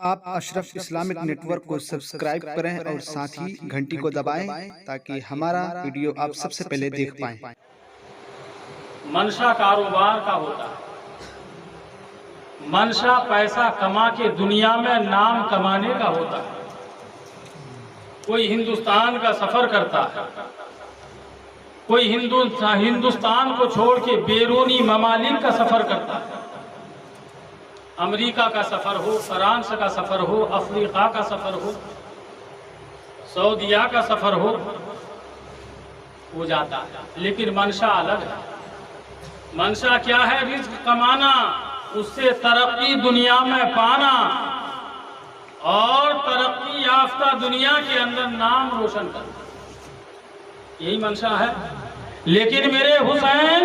آپ اشرف Islamic net work کو subscribe کریں اور ساتھ ہی گھنٹی کو دبائیں تاکہ ہمارا ویڈیو آپ سب سے پہلے دیکھ پائیں۔ منشا کاروبار کا ہوتا ہے، منشا پیسہ کما کے دنیا میں نام کمانے کا ہوتا ہے۔ کوئی ہندوستان کا سفر کرتا ہے، کوئی ہندوستان کو چھوڑ کے بیرونی ممالک کا سفر کرتا ہے، امریکہ کا سفر ہو، فرانس کا سفر ہو، افریقہ کا سفر ہو، سعودیہ کا سفر ہو جاتا ہے، لیکن منشا الگ ہے۔ منشا کیا ہے؟ رزق کمانا، اس سے ترقی دنیا میں پانا اور ترقی یافتہ دنیا کے اندر نام روشن کرنا، یہی منشا ہے۔ لیکن میرے حسین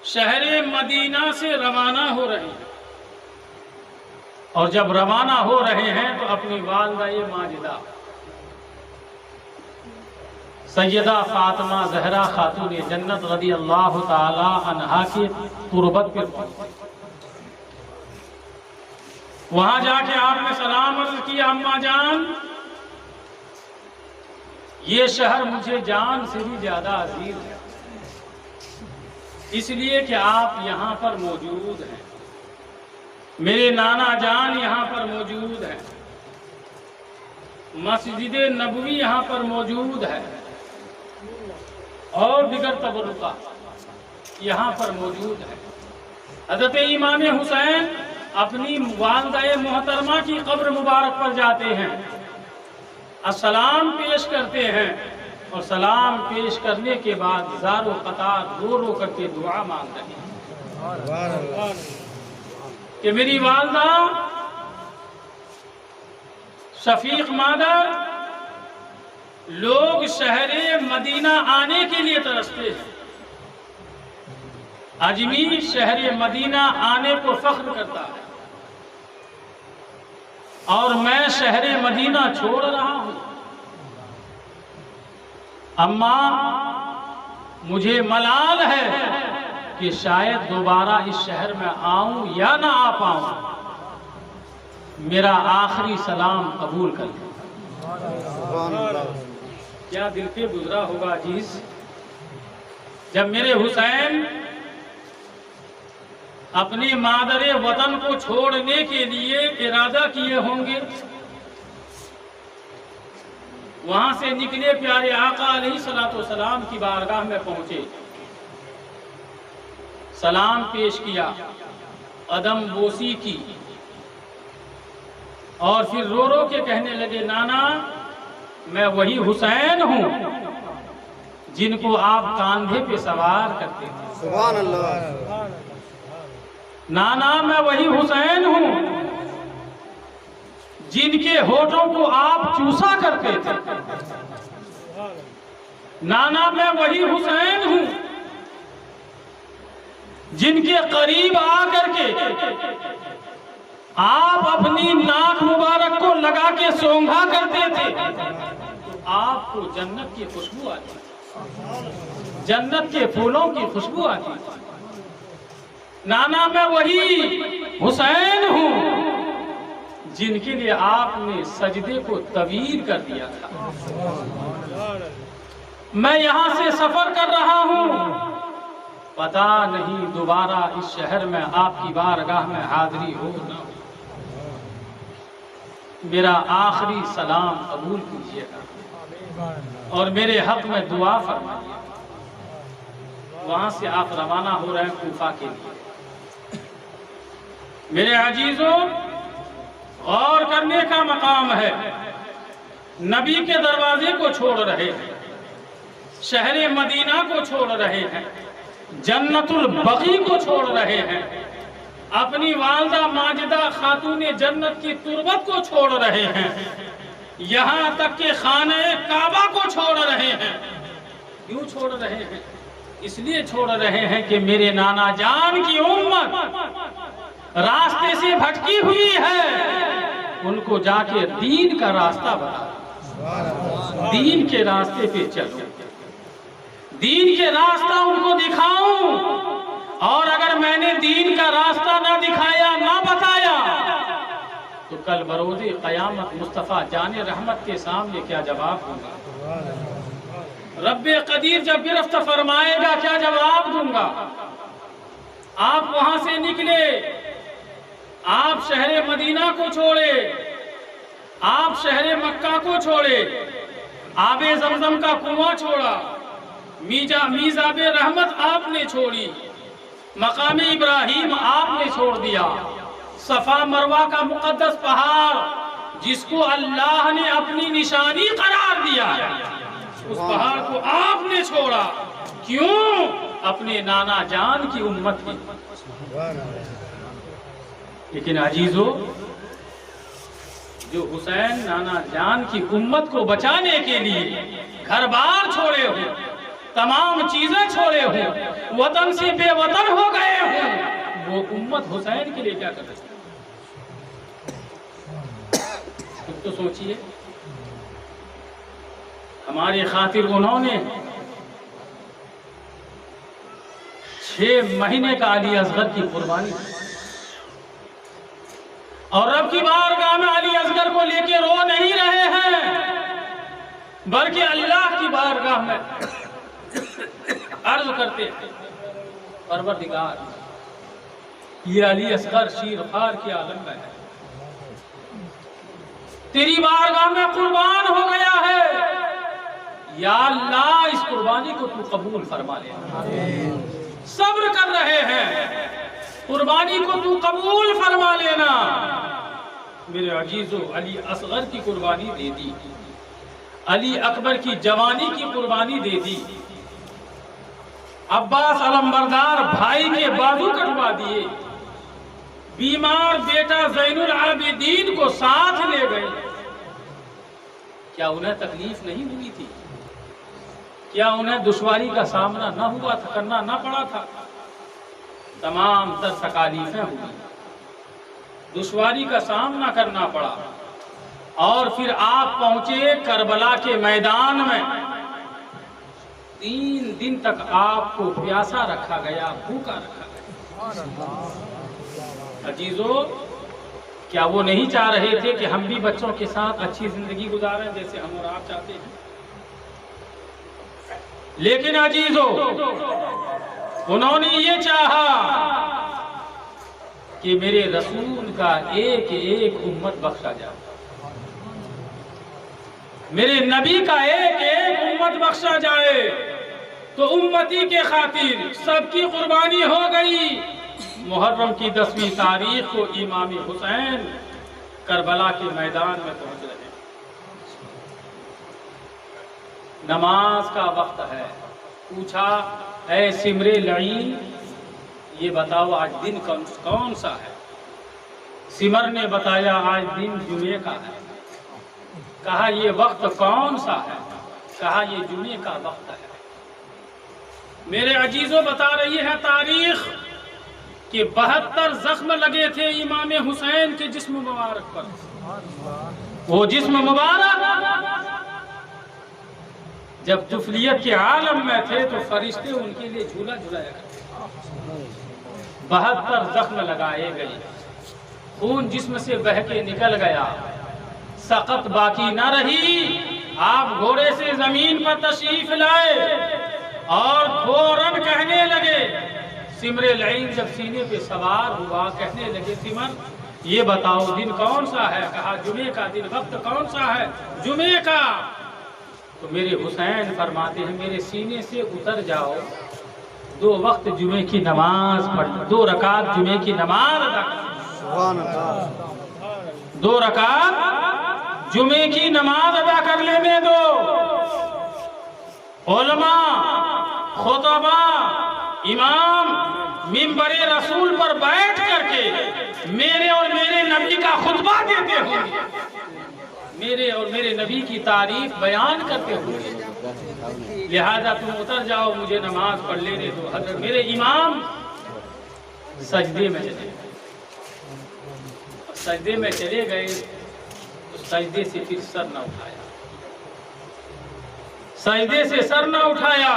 شہر مدینہ سے روانہ ہو رہے ہیں، اور جب روانہ ہو رہے ہیں تو اپنی والدہ ماجدہ سیدہ فاطمہ زہرا خاتون جنت رضی اللہ تعالی عنہا کی تربت پر وہاں جا کے آپ نے سلام عرض کیا، اماں جان یہ شہر مجھے جان سے بھی زیادہ عزیز ہے، اس لیے کہ آپ یہاں پر موجود ہیں، میرے نانا جان یہاں پر موجود ہیں، مسجد نبوی یہاں پر موجود ہے، اور دیگر تبرکات یہاں پر موجود ہے۔ حضرت امام حسین اپنی والدہ محترمہ کی قبر مبارک پر جاتے ہیں، السلام پیش کرتے ہیں، اور سلام پیش کرنے کے بعد زار و قطار رو رو کر کے دعا مانگ رہے ہیں کہ میری والدہ شفیق مادر، لوگ شہر مدینہ آنے کے لیے ترستے ہیں، اجمیر شہر مدینہ آنے کو فخر کرتا ہے، اور میں شہر مدینہ چھوڑ رہا ہوں۔ اماں مجھے ملال ہے کہ شاید دوبارہ اس شہر میں آؤں یا نہ آ پاؤں، میرا آخری سلام قبول کر لیں۔ کیا دل پہ گزرا ہوگا عزیز، جب میرے حسین اپنی مادر وطن کو چھوڑنے کے لیے ارادہ کیے ہوں گے، وہاں سے نکلے، پیارے آقا علیہ السلام کی بارگاہ میں پہنچے، سلام پیش کیا، قدم بوسی کی، اور پھر رو رو کے کہنے لگے، نانا میں وہی حسین ہوں جن کو آپ کاندھے پہ سوار کرتے تھے۔ سبحان اللہ۔ نانا میں وہی حسین ہوں جن کے ہونٹوں کو آپ چوسا کرتے تھے۔ نانا میں وہی حسین ہوں جن کے قریب آ کر کے آپ اپنی ناک مبارک کو لگا کے سونگھا کرتے تھے تو آپ کو جنت کی خوشبو آتی تھی، جنت کے پھولوں کی خوشبو آتی تھی۔ نانا میں وہی حسین ہوں جن کے لیے آپ نے سجدے کو طویل کر دیا تھا۔ میں یہاں سے سفر کر رہا ہوں، پتہ نہیں دوبارہ اس شہر میں آپ کی بارگاہ میں حاضری ہو نہ ہو، میرا آخری سلام قبول کیجیے گا اور میرے حق میں دعا فرمائیے۔ وہاں سے آپ روانہ ہو رہے ہیں کوفہ کے لیے۔ میرے عزیزوں، غور کرنے کا مقام ہے، نبی کے دروازے کو چھوڑ رہے ہیں، شہر مدینہ کو چھوڑ رہے ہیں، جنت البقیع کو چھوڑ رہے ہیں، اپنی والدہ ماجدہ خاتون جنت کی تربت کو چھوڑ رہے ہیں، یہاں تک کہ خانہ کعبہ کو چھوڑ رہے ہیں۔ کیوں چھوڑ رہے ہیں؟ اس لیے چھوڑ رہے ہیں کہ میرے نانا جان کی امت راستے سے بھٹکی ہوئی ہے، ان کو جا کے دین کا راستہ بتا، دین کے راستے پہ چلو، دین کے راستہ ان کو دکھاؤں، اور اگر میں نے دین کا راستہ نہ دکھایا نہ بتایا تو کل بروز قیامت مصطفیٰ جان رحمت کے سامنے کیا جواب دوں گا؟ رب قدیر جب گرفت فرمائے گا کیا جواب دوں گا؟ آپ وہاں سے نکلے، آپ شہر مدینہ کو چھوڑے، آپ شہر مکہ کو چھوڑے، آب زمزم کا کنواں چھوڑا، میزاب رحمت آپ نے چھوڑی، مقام ابراہیم آپ نے چھوڑ دیا، صفا مروہ کا مقدس پہاڑ جس کو اللہ نے اپنی نشانی قرار دیا اس پہاڑ کو آپ نے چھوڑا۔ کیوں؟ اپنے نانا جان کی امت کی۔ لیکن عزیزو، جو حسین نانا جان کی امت کو بچانے کے لیے گھر بار چھوڑے ہو، تمام چیزیں چھوڑے ہوں، وطن سے بے وطن ہو گئے ہوں، وہ امت حسین کے لیے کیا کر سکتی؟ تو سوچئے، ہماری خاطر انہوں نے 6 مہینے کا علی اصغر کی قربانی دی، اور رب کی بارگاہ میں علی اصغر کو لے کے رو نہیں رہے ہیں، بلکہ اللہ کی بارگاہ میں عرض کرتے ہیں، پروردگار یہ علی اصغر شیر خوار کی عالم میں ہے، تیری بارگاہ میں قربان ہو گیا ہے، یا اللہ اس قربانی کو تو قبول فرما لے۔ صبر کر رہے ہیں، قربانی کو تو قبول فرما لینا۔ میرے عزیزو، علی اصغر کی قربانی دے دی، علی اکبر کی جوانی کی قربانی دے دی، عباس علمبردار بھائی کے بازو کٹوا دیے، بیمار بیٹا زین العابدین کو ساتھ لے گئے۔ کیا انہیں تکلیف نہیں ہوئی تھی؟ کیا انہیں دشواری کا سامنا نہ ہوا تھا، کرنا نہ پڑا تھا؟ تمام تر تکالیفیں ہوئی، دشواری کا سامنا کرنا پڑا، اور پھر آپ پہنچے کربلا کے میدان میں، 3 دن تک آپ کو پیاسا رکھا گیا، بھوکا رکھا گیا۔ عزیزو، کیا وہ نہیں چاہ رہے تھے کہ ہم بھی بچوں کے ساتھ اچھی زندگی گزاریں جیسے ہم اور آپ چاہتے ہیں؟ لیکن عزیزو، انہوں نے یہ چاہا کہ میرے رسول کا ایک ایک امت بخشا جائے، میرے نبی کا ایک ایک امت بخشا جائے، تو امتی کے خاطر سب کی قربانی ہو گئی۔ محرم کی 10ویں تاریخ کو امام حسین کربلا کے میدان میں پہنچ رہے ہیں، نماز کا وقت ہے۔ پوچھا، اے سمر لعین، یہ بتاؤ آج دن کون سا ہے؟ سمر نے بتایا آج دن جمعے کا ہے۔ کہا یہ وقت کون سا ہے؟ کہا یہ جمعے کا وقت ہے۔ میرے عزیزوں، بتا رہی ہے تاریخ کہ 72 زخم لگے تھے امام حسین کے جسم مبارک پر۔ وہ جسم مبارک جب طفلیت کے عالم میں تھے تو فرشتے ان کے لیے جھولا جھلایا کرتے، 72 زخم لگائے گئے، خون جسم سے بہہ کے نکل گیا، سقط باقی نہ رہی۔ آپ گھوڑے سے زمین پر تشریف لائے اور فوراً کہنے لگے، سمر العین جب سینے پہ سوار ہوا کہنے لگے، سمر یہ بتاؤ دن کون سا ہے؟ کہا جمعے کا دن۔ وقت کون سا ہے؟ جمعے کا۔ تو میرے حسین فرماتے ہیں، میرے سینے سے اتر جاؤ، 2 وقت جمعے کی نماز پڑھ، 2 رکعت جمعے کی نماز ادا کر، 2 رکعت جمعے کی نماز ادا کر لینے دو۔ علماء، خطبہ، امام منبر رسول پر بیٹھ کر کے میرے اور میرے نبی کا خطبہ دیتے ہوں، میرے اور میرے نبی کی تعریف بیان کرتے ہوں، لہذا تم اتر جاؤ، مجھے نماز پڑھ لینے دو۔ حضرت میرے امام سجدے میں چلے گئے، سجدے میں چلے گئے تو سجدے سے پھر سر نہ اٹھایا، سجدے سے سر نہ اٹھایا۔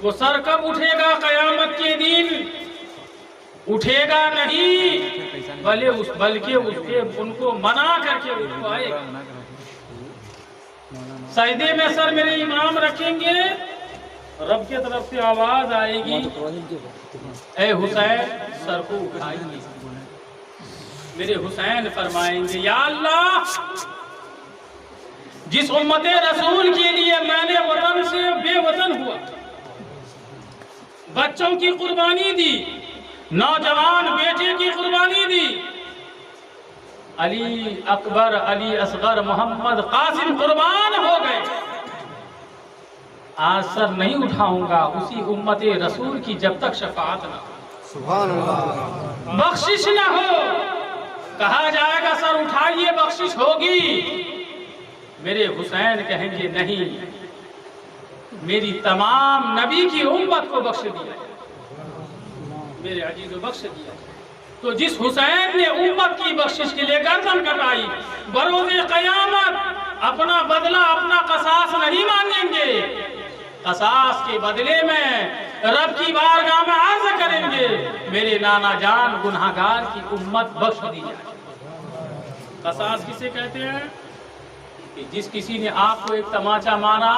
وہ سر کب اٹھے گا؟ قیامت کے دن اٹھے گا نہیں، بلکہ ان کو منا کر کے اٹھوائے گا۔ سجدے میں سر میرے امام رکھیں گے، رب کی طرف سے آواز آئے گی، اے حسین سر کو اٹھائیے۔ میرے حسین فرمائیں گے یا اللہ، جس امت رسول کے لیے میں نے وطن سے بے وطن ہوا، بچوں کی قربانی دی، نوجوان بیٹے کی قربانی دی، علی اکبر، علی اصغر، محمد قاسم قربان ہو گئے، آج سر نہیں اٹھاؤں گا اسی امت رسول کی جب تک شفاعت نہ ہو، سبحان اللہ، بخشش نہ ہو۔ کہا جائے گا سر اٹھائیے بخشش ہوگی، میرے حسین کہیں گے نہیں، میری تمام نبی کی امت کو بخش دیا میرے عزیز و بخش دیا۔ تو جس حسین نے امت کی بخشش کے لیے گردن کٹائی، بروز قیامت اپنا بدلہ، اپنا قصاص نہیں مانگیں گے، قصاص کے بدلے میں رب کی بارگاہ میں عرض کریں گے میرے نانا جان گناہگار کی امت بخش دی جائے۔ قصاص کسے کہتے ہیں؟ کہ جس کسی نے آپ کو ایک تماچا مارا،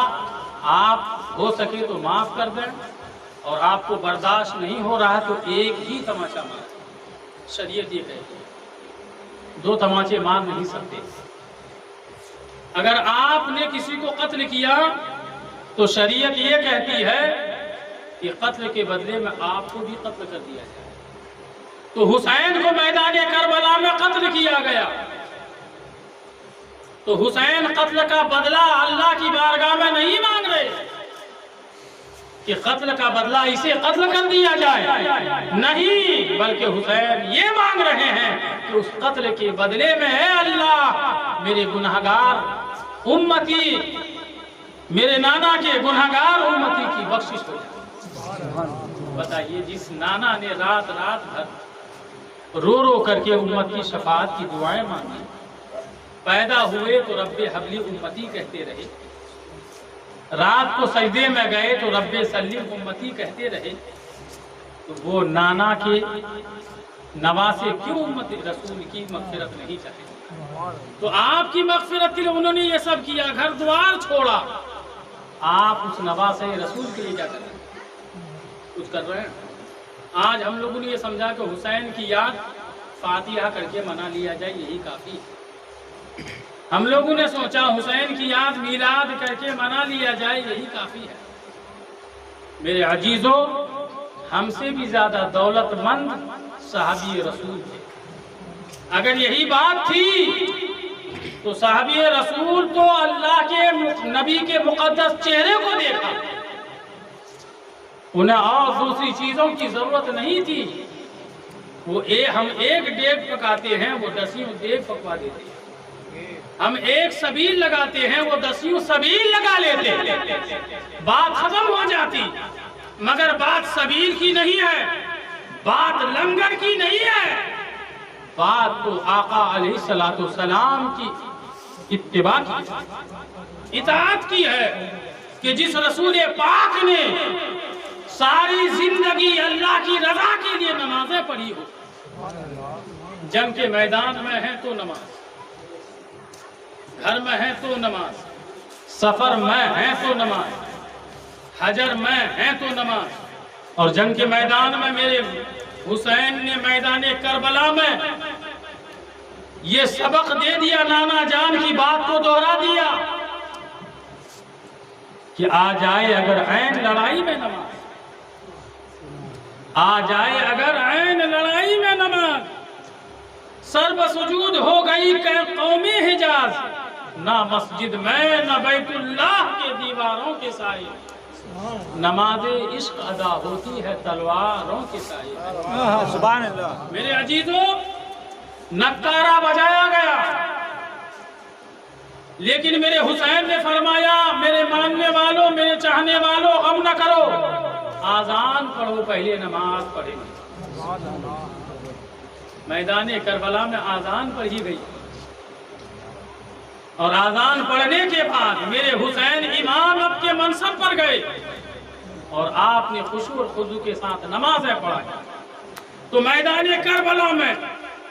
آپ ہو سکے تو معاف کر دیں، اور آپ کو برداشت نہیں ہو رہا تو ایک ہی تماچا مارا۔ شریعت یہ کہتی ہے 2 تماچے مار نہیں سکتے۔ اگر آپ نے کسی کو قتل کیا تو شریعت یہ کہتی ہے کہ قتل کے بدلے میں آپ کو بھی قتل کر دیا جائے۔ تو حسین کو میدان کربلا میں قتل کیا گیا، تو حسین قتل کا بدلہ اللہ کی بارگاہ میں نہیں مانگ رہے کہ قتل کا بدلہ اسے قتل کر دیا جائے، نہیں، بلکہ حسین یہ مانگ رہے ہیں کہ اس قتل کے بدلے میں اے اللہ میرے گناہگار امتی، میرے نانا کے گناہگار امتی کی بخشش ہو جائے۔ بتائیے، جس نانا نے رات بھر رو رو کر کے امت کی شفاعت کی دعائیں مانگی، پیدا ہوئے تو رب حبلی امتی کہتے رہے، رات کو سجدے میں گئے تو رب سلم امتی کہتے رہے، تو وہ نانا کے نواسے کیوں امت رسول کی مغفرت نہیں چاہتے؟ تو آپ کی مغفرت کے لیے انہوں نے یہ سب کیا، گھر دوار چھوڑا، آپ اس نواسے رسول کے لیے کیا کر رہے ہیں؟ کچھ کر رہے ہیں؟ آج ہم لوگوں نے یہ سمجھا کہ حسین کی یاد فاتحہ کر کے منا لیا جائے، یہی کافی ہے۔ ہم لوگوں نے سوچا حسین کی یاد میلاد کر کے منا لیا جائے، یہی کافی ہے۔ میرے عزیزو، ہم سے بھی زیادہ دولت مند صحابی رسول تھے۔ اگر یہی بات تھی تو صحابی رسول تو اللہ کے نبی کے مقدس چہرے کو دیکھا، انہیں اور دوسری چیزوں کی ضرورت نہیں تھی۔ ہم ایک دیگ پکاتے ہیں، وہ 10 دیگ پکوا دیتے ہیں، ہم ایک سبیل لگاتے ہیں، وہ 10 سبیل لگا لیتے ہیں، بات ختم ہو جاتی۔ مگر بات سبیل کی نہیں ہے، بات لنگر کی نہیں ہے، بات تو آقا علیہ السلام کی اتباع کی، اطاعت کی ہے، کہ جس رسول پاک نے ساری زندگی اللہ کی رضا کے لیے نمازیں پڑھی ہو، جنگ کے میدان میں ہے تو نماز، گھر میں ہے تو نماز، سفر میں ہے تو نماز، حجر میں ہے تو نماز، اور جنگ کے میدان میں میرے حسین نے میدان کربلا میں یہ سبق دے دیا، نانا جان کی بات کو دوہرا دیا کہ آ جائے اگر عین لڑائی میں نماز، آ جائے اگر عین لڑائی میں نماز، سر بسجود ہو گئی کہ قوم حجاز، نہ مسجد میں نہ بیت اللہ کے دیواروں کے سائے، نماز عشق ادا ہوتی ہے تلواروں کے سائے۔ سبحان اللہ۔ میرے عزیزوں، نکارہ بجایا گیا، لیکن میرے حسین نے فرمایا میرے ماننے والوں، میرے چاہنے والوں، غم نہ کرو، آذان پڑھو، پہلے نماز پڑھیں۔ میدان کربلا میں آذان پڑھی گئی، اور آذان پڑھنے کے بعد میرے حسین امام اب کے منصب پر گئے، اور آپ نے خشوع اور خضوع کے ساتھ نمازیں پڑھائی۔ تو میدان کربلا میں